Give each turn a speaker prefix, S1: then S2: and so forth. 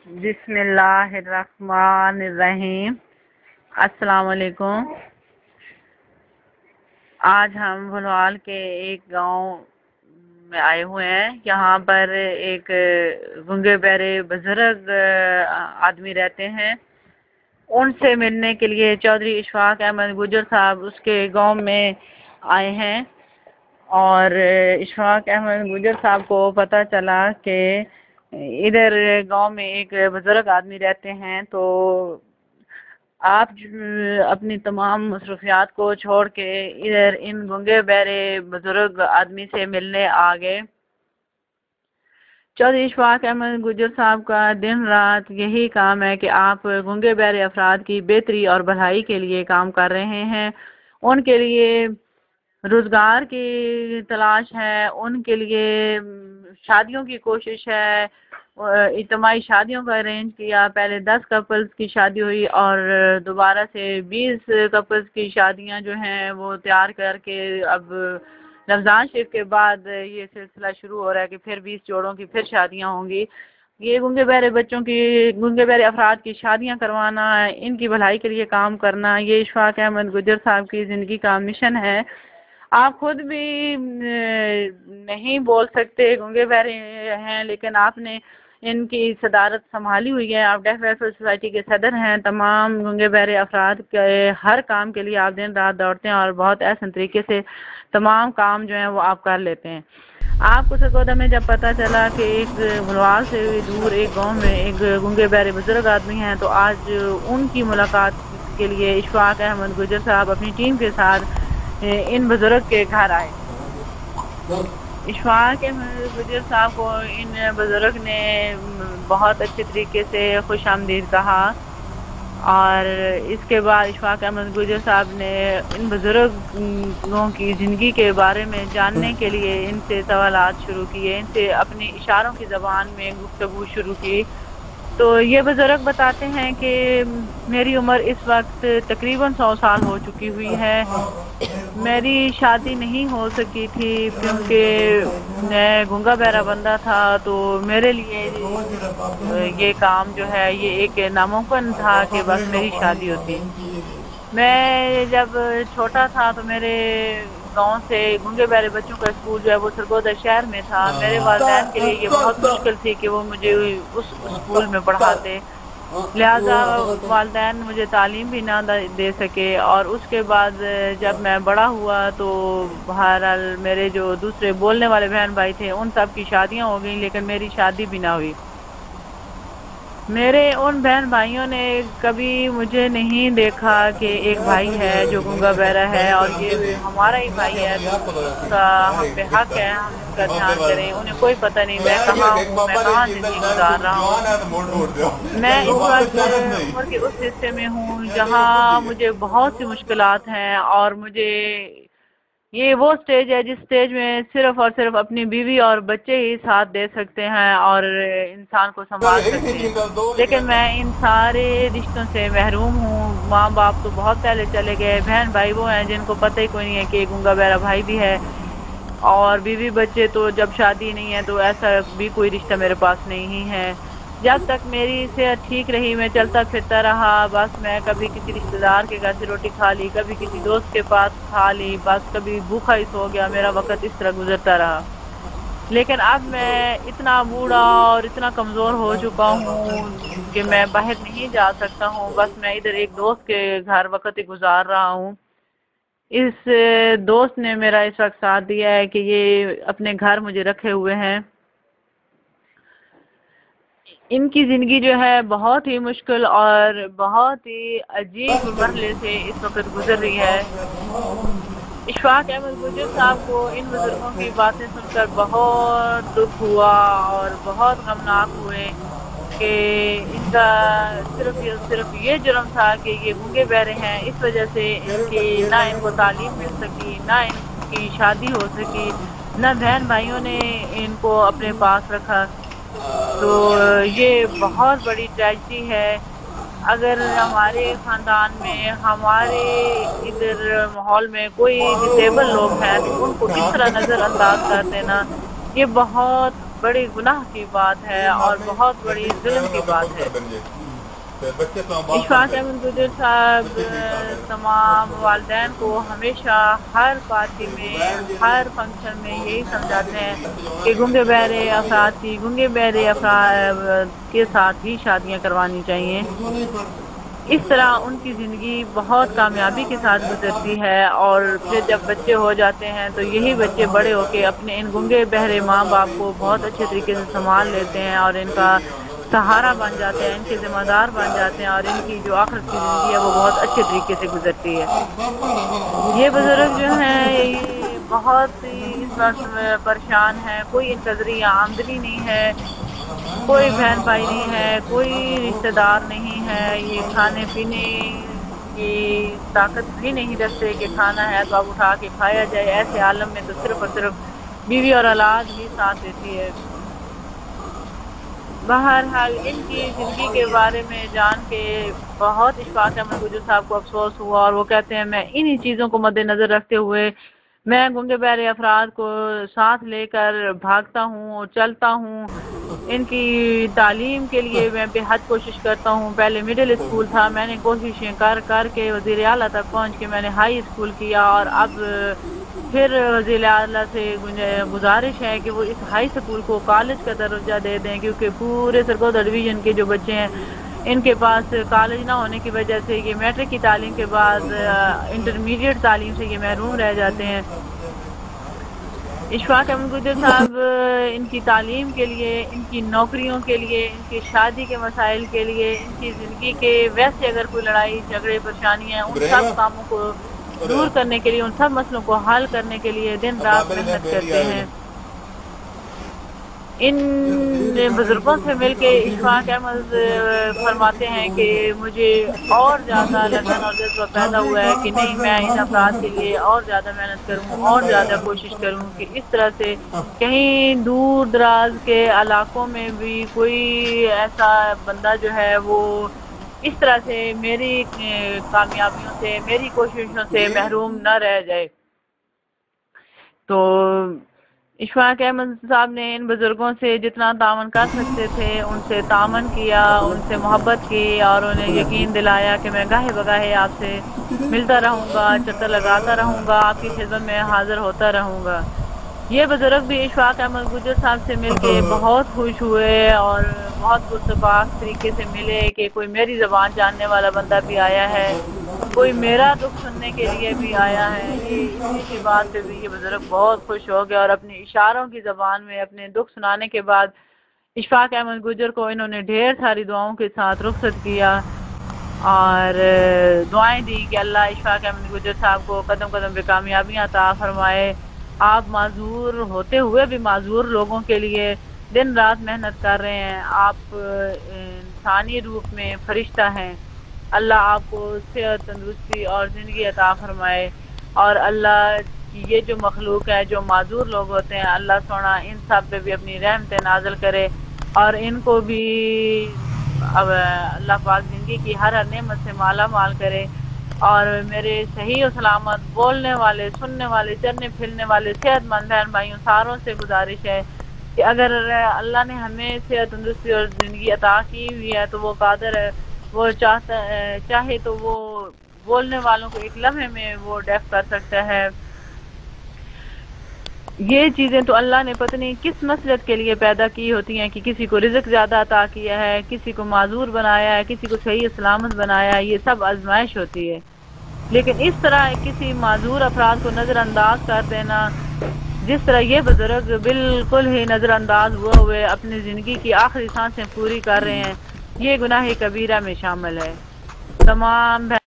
S1: بسم اللہ الرحمن الرحیم۔ السلام علیکم۔ آج ہم بھلوال کے ایک گاؤں میں آئے ہوئے ہیں۔ یہاں پر ایک گنگے بہرے بزرگ آدمی رہتے ہیں۔ ان سے ملنے کے لیے چودھری اشفاق احمد گجر صاحب اس کے گاؤں میں آئے ہیں، اور اشفاق احمد گجر صاحب کو پتہ چلا کہ ادھر گاؤں میں ایک بزرگ آدمی رہتے ہیں، تو آپ اپنی تمام مصروفیات کو چھوڑ کے ادھر ان گنگے بہرے بزرگ آدمی سے ملنے آ گئے۔ چودھری اشفاق احمد گجر صاحب کا دن رات یہی کام ہے کہ آپ گنگے بہرے افراد کی بہتری اور بھلائی کے لیے کام کر رہے ہیں۔ ان کے لیے روزگار کی تلاش ہے، ان کے لیے شادیوں کی کوشش ہے، اجتماعی شادیوں کا ارینج کیا۔ پہلے 10 کپلز کی شادی ہوئی اور دوبارہ سے 20 کپلز کی شادیاں جو ہیں وہ تیار کر کے اب رمضان شریف کے بعد یہ سلسلہ شروع ہو رہا ہے کہ پھر 20 جوڑوں کی پھر شادیاں ہوں گی۔ یہ گنگے بہرے افراد کی شادیاں کروانا، ان کی بھلائی کے لیے کام کرنا، یہ اشفاق احمد گجر صاحب کی زندگی کا مشن ہے۔ آپ خود بھی نہیں بول سکتے، گنگے بہرے ہیں، لیکن آپ نے ان کی صدارت سنبھالی ہوئی ہے۔ آپ ڈیف ویلفیئر سوسائٹی کے صدر ہیں۔ تمام گنگے بہرے افراد کے ہر کام کے لیے آپ دن رات دوڑتے ہیں اور بہت احسن طریقے سے تمام کام جو ہیں وہ آپ کر لیتے ہیں۔ آپ کو سرگودا میں جب پتہ چلا کہ ایک بھلوال سے دور ایک گاؤں میں ایک گنگے بہرے بزرگ آدمی ہیں، تو آج ان کی ملاقات کے لیے اشفاق احمد گجر صاحب اپنی ٹیم کے ساتھ ان بزرگ کے گھر آئے۔ اشفاق احمد گجر صاحب کو ان بزرگ نے بہت اچھے طریقے سے خوش آمدید کہا، اور اس کے بعد اشفاق احمد گجر صاحب نے ان بزرگوں کی زندگی کے بارے میں جاننے کے لیے ان سے سوالات شروع کیے، ان سے اپنی اشاروں کی زبان میں گفتگو شروع کی۔ تو یہ بزرگ بتاتے ہیں کہ میری عمر اس وقت تقریباً 100 سال ہو چکی ہوئی ہے۔ میری شادی نہیں ہو سکی تھی کیونکہ میں گنگا بہرا بندہ تھا، تو میرے لیے یہ کام جو ہے یہ ایک ناممکن تھا کہ بس میری شادی ہوتی۔ میں جب چھوٹا تھا تو میرے گاؤں سے گنگے بہرے بچوں کا اسکول جو ہے وہ سرگودا شہر میں تھا۔ میرے والدین کے لیے یہ بہت مشکل تھی کہ وہ مجھے اس اسکول میں پڑھاتے، لہذا والدین مجھے تعلیم بھی نہ دے سکے۔ اور اس کے بعد جب میں بڑا ہوا تو بہرحال میرے جو دوسرے بولنے والے بہن بھائی تھے ان سب کی شادیاں ہو گئیں، لیکن میری شادی بھی نہ ہوئی۔ میرے ان بہن بھائیوں نے کبھی مجھے نہیں دیکھا کہ ایک بھائی ہے جو گنگا بہرا ہے اور یہ ہمارا ہی بھائی ہے تو اس کا ہم پہ حق ہے ہم اس کا دھیان کریں۔ انہیں کوئی پتہ نہیں میں کہاں ہوں، میں کہاں زندگی گزار رہا ہوں۔ میں اس وقت عمر کے اس حصے میں ہوں جہاں مجھے بہت سی مشکلات ہیں، اور مجھے یہ وہ سٹیج ہے جس سٹیج میں صرف اور صرف اپنی بیوی اور بچے ہی ساتھ دے سکتے ہیں اور انسان کو سنبھال سکتے ہیں، لیکن میں ان سارے رشتوں سے محروم ہوں۔ ماں باپ تو بہت پہلے چلے گئے، بہن بھائی وہ ہیں جن کو پتہ ہی کوئی نہیں ہے کہ گنگا بہرا بھائی بھی ہے، اور بیوی بچے تو جب شادی نہیں ہے تو ایسا بھی کوئی رشتہ میرے پاس نہیں ہے۔ جب تک میری صحت ٹھیک رہی میں چلتا پھرتا رہا، بس میں کبھی کسی رشتہ دار کے گھر سے روٹی کھا لی، کبھی کسی دوست کے پاس کھا لی، بس کبھی بھوکا ہی سو گیا، میرا وقت اس طرح گزرتا رہا۔ لیکن اب میں اتنا بوڑھا اور اتنا کمزور ہو چکا ہوں کہ میں باہر نہیں جا سکتا ہوں، بس میں ادھر ایک دوست کے گھر وقت گزار رہا ہوں۔ اس دوست نے میرا اس وقت ساتھ دیا ہے کہ یہ اپنے گھر مجھے رکھے ہوئے ہیں۔ ان کی زندگی جو ہے بہت ہی مشکل اور بہت ہی عجیب مرحلے سے اس وقت گزر رہی ہے۔ اشفاق احمد گجر صاحب کو ان بزرگوں کی باتیں سن کر بہت دکھ ہوا اور بہت غمناک ہوئے کہ ان کا صرف یہ جرم تھا کہ یہ گنگے بہرے ہیں، اس وجہ سے ان کی نہ ان کو تعلیم مل سکی، نہ ان کی شادی ہو سکی، نہ بہن بھائیوں نے ان کو اپنے پاس رکھا۔ تو یہ بہت بڑی ٹریجڈی ہے۔ اگر ہمارے خاندان میں، ہمارے ادھر ماحول میں کوئی ڈسیبل لوگ ہیں تو ان کو اس طرح نظر انداز کر دینا یہ بہت بڑی گناہ کی بات ہے اور بہت بڑی ظلم کی بات ہے۔ اشفاق احمد گجر صاحب تمام والدین کو ہمیشہ ہر پارٹی میں، ہر فنکشن میں یہی سمجھاتے ہیں کہ گنگے بہرے افراد کے ساتھ ہی شادیاں کروانی چاہیے۔ اس طرح ان کی زندگی بہت کامیابی کے ساتھ گزرتی ہے، اور پھر جب بچے ہو جاتے ہیں تو یہی بچے بڑے ہو کے اپنے ان گنگے بہرے ماں باپ کو بہت اچھے طریقے سے سنبھال لیتے ہیں اور ان کا سہارا بن جاتے ہیں، ان کے ذمہ دار بن جاتے ہیں، اور ان کی جو آخرت کی زندگی ہے وہ بہت اچھے طریقے سے گزرتی ہے۔ یہ بزرگ جو ہیں یہ بہت ہی اس وقت پریشان ہیں، کوئی ان کا ذریعہ آمدنی نہیں ہے، کوئی بہن بھائی نہیں ہے، کوئی رشتہ دار نہیں ہے، یہ کھانے پینے کی طاقت بھی نہیں رکھتے کہ کھانا ہے تو اب اٹھا کے کھایا جائے۔ ایسے عالم میں تو صرف اور صرف بیوی اور اولاد ہی ساتھ دیتی ہے۔ بہرحال ان کی زندگی کے بارے میں جان کے بہت اشفاق احمد گجر صاحب کو افسوس ہوا، اور وہ کہتے ہیں میں انہی چیزوں کو مد نظر رکھتے ہوئے میں گنگے بہرے افراد کو ساتھ لے کر بھاگتا ہوں اور چلتا ہوں۔ ان کی تعلیم کے لیے میں بے حد کوشش کرتا ہوں۔ پہلے مڈل اسکول تھا، میں نے کوششیں کر کے وزیر اعلیٰ تک پہنچ کے میں نے ہائی اسکول کیا، اور اب پھر وزیر اعلیٰ سے گزارش ہے کہ وہ اس ہائی اسکول کو کالج کا درجہ دے دیں، کیونکہ پورے سرگودا ڈویژن کے جو بچے ہیں ان کے پاس کالج نہ ہونے کی وجہ سے یہ میٹرک کی تعلیم کے بعد انٹرمیڈیٹ تعلیم سے یہ محروم رہ جاتے ہیں۔ اشفاق احمد گجر صاحب ان کی تعلیم کے لیے، ان کی نوکریوں کے لیے، ان کی شادی کے مسائل کے لیے، ان کی زندگی کے ویسے اگر کوئی لڑائی جھگڑے پریشانی ہیں ان سب کاموں کو دور کرنے کے لیے، ان سب مسئلوں کو حل کرنے کے لیے دن رات محنت کرتے ہیں۔ ان بزرگوں سے مل کے اشفاق احمد فرماتے ہیں کہ مجھے اور زیادہ لگن اور جذبہ پیدا ہوا ہے کہ نہیں میں ان افراد کے لیے اور زیادہ محنت کروں، اور زیادہ کوشش کروں کہ اس طرح سے کہیں دور دراز کے علاقوں میں بھی کوئی ایسا بندہ جو ہے وہ اس طرح سے میری کامیابیوں سے، میری کوششوں سے محروم نہ رہ جائے۔ تو اشفاق احمد صاحب نے ان بزرگوں سے جتنا تعاون کر سکتے تھے ان سے تعاون کیا، ان سے محبت کی، اور انہیں یقین دلایا کہ میں گاہے بگاہے آپ سے ملتا رہوں گا، چکر لگاتا رہوں گا، آپ کی خدمت میں حاضر ہوتا رہوں گا۔ یہ بزرگ بھی اشفاق احمد گجر صاحب سے مل کے بہت خوش ہوئے اور بہت گستاخ طریقے سے ملے کہ کوئی میری زبان جاننے والا بندہ بھی آیا ہے، کوئی میرا دکھ سننے کے لیے بھی آیا ہے۔ یہ اتنی سی بات پہ بھی یہ بزرگ بہت خوش ہو گیا، اور اپنی اشاروں کی زبان میں اپنے دکھ سنانے کے بعد اشفاق احمد گجر کو انہوں نے ڈھیر ساری دعاؤں کے ساتھ رخصت کیا، اور دعائیں دی کہ اللہ اشفاق احمد گجر صاحب کو قدم قدم پہ کامیابیاں عطا فرمائے۔ آپ معذور ہوتے ہوئے بھی معذور لوگوں کے لیے دن رات محنت کر رہے ہیں، آپ انسانی روپ میں فرشتہ ہیں۔ اللہ آپ کو صحت، تندرستی اور زندگی عطا فرمائے، اور اللہ کی یہ جو مخلوق ہے جو معذور لوگ ہوتے ہیں اللہ سونا ان سب پہ بھی اپنی رحمت نازل کرے، اور ان کو بھی اللہ پاک زندگی کی ہر نعمت سے مالا مال کرے۔ اور میرے صحیح و سلامت بولنے والے، سننے والے، چلنے پھرنے والے صحت مند بہن بھائیوں ساروں سے گزارش ہے کہ اگر اللہ نے ہمیں صحت، تندرستی اور زندگی عطا کی ہوئی ہے تو وہ قادر ہے، وہ چاہے تو وہ بولنے والوں کو ایک لمحے میں وہ ڈیف کر سکتا ہے۔ یہ چیزیں تو اللہ نے پتہ نہیں کس مصلحت کے لیے پیدا کی ہوتی ہیں کہ کسی کو رزق زیادہ عطا کیا ہے، کسی کو معذور بنایا ہے، کسی کو صحیح سلامت بنایا ہے، یہ سب آزمائش ہوتی ہے۔ لیکن اس طرح کسی معذور افراد کو نظر انداز کر دینا، جس طرح یہ بزرگ بالکل ہی نظر انداز ہوئے اپنی زندگی کی آخری سانسیں پوری کر رہے ہیں، یہ گناہ کبیرہ میں شامل ہے۔ تمام